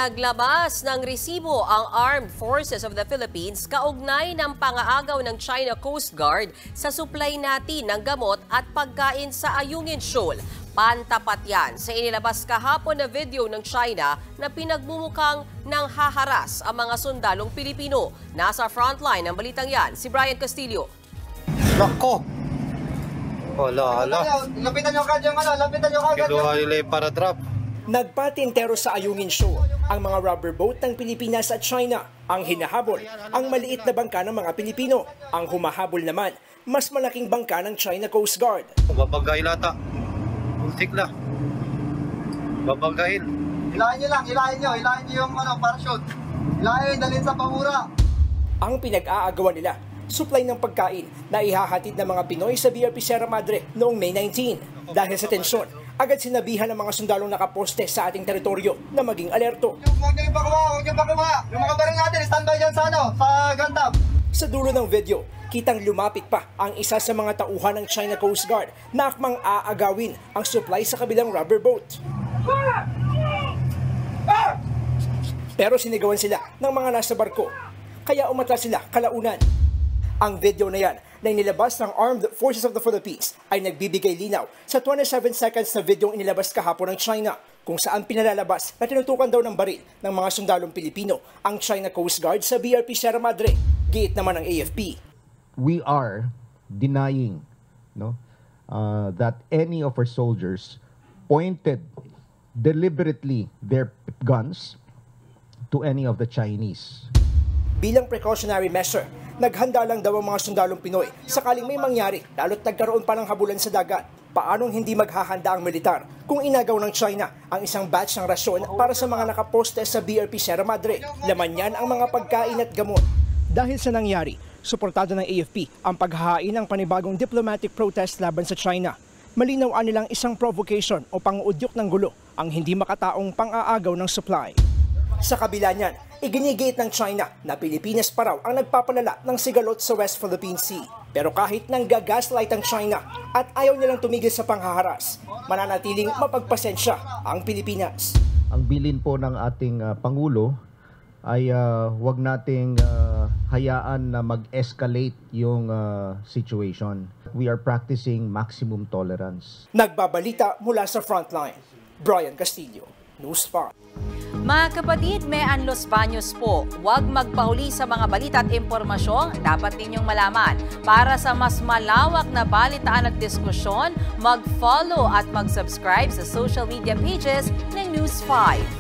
Naglabas ng resibo ang Armed Forces of the Philippines kaugnay ng pangaagaw ng China Coast Guard sa supply natin ng gamot at pagkain sa Ayungin Shoal. Pantapat yan sa inilabas kahapon na video ng China na pinagmumukhang nang haharas ang mga sundalong Pilipino. Nasa frontline ng balitang yan, si Brian Castillo. Nako! Hala. Lapitan nyo agad yung lapitan nyo agad yung... Kiluha nila para drop. Nagpatintero sa Ayungin Shoal ang mga rubber boat ng Pilipinas at China. Ang hinahabol, ang maliit na bangka ng mga Pilipino. Ang humahabol naman, mas malaking bangka ng China Coast Guard. Babagay lata. Ultik na. Babagayin. Hilahin nyo yung parachute. Hilahin, dalhin sa pamura. Ang pinag-aagawan nila, supply ng pagkain na ihahatid ng mga Pinoy sa BRP Sierra Madre noong May 19. Dahil sa tensyon, agad sinabihan ng mga sundalong nakaposte sa ating teritoryo na maging alerto. Huwag nyo ipakuha. Yung mga baril natin, standby dyan sa Gantab. Sa dulo ng video, kitang lumapit pa ang isa sa mga tauhan ng China Coast Guard na akmang aagawin ang supply sa kabilang rubber boat. Pero sinigawan sila ng mga nasa barko, kaya umatras sila kalaunan. Ang video na yan na inilabas ng Armed Forces of the Philippines ay nagbibigay linaw sa 27 seconds na video inilabas kahapon ng China kung saan pinalalabas na tinutukan daw ng baril ng mga sundalong Pilipino ang China Coast Guard sa BRP Sierra Madre. Giit naman ng AFP. We are denying that any of our soldiers pointed deliberately their guns to any of the Chinese. Bilang precautionary measure, naghanda lang daw ang mga sundalong Pinoy sakaling may mangyari lalo't nagkaroon pa ng habulan sa dagat. Paanong hindi maghahanda ang militar kung inagaw ng China ang isang batch ng rasyon para sa mga nakaposte sa BRP Sierra Madre? Laman yan ang mga pagkain at gamot. Dahil sa nangyari, suportado ng AFP ang paghahain ng panibagong diplomatic protest laban sa China. Malinaw nilang isang provocation o pang-udyok ng gulo ang hindi makataong pang-aagaw ng supply. Sa kabila niyan, iginigit ng China na Pilipinas pa raw ang nagpapalala ng sigalot sa West Philippine Sea. Pero kahit nang-gaslight ang China at ayaw nilang tumigil sa panghaharas, mananatiling mapagpasensya ang Pilipinas. Ang bilin po ng ating Pangulo ay wag nating hayaan na mag-escalate yung situation. We are practicing maximum tolerance. Nagbabalita mula sa frontline, Brian Castillo, News 5. Mga kapatid, may Los Baños po. Huwag magpahuli sa mga balita at impormasyong dapat ninyong malaman. Para sa mas malawak na balitaan at diskusyon, mag-follow at mag-subscribe sa social media pages ng News 5.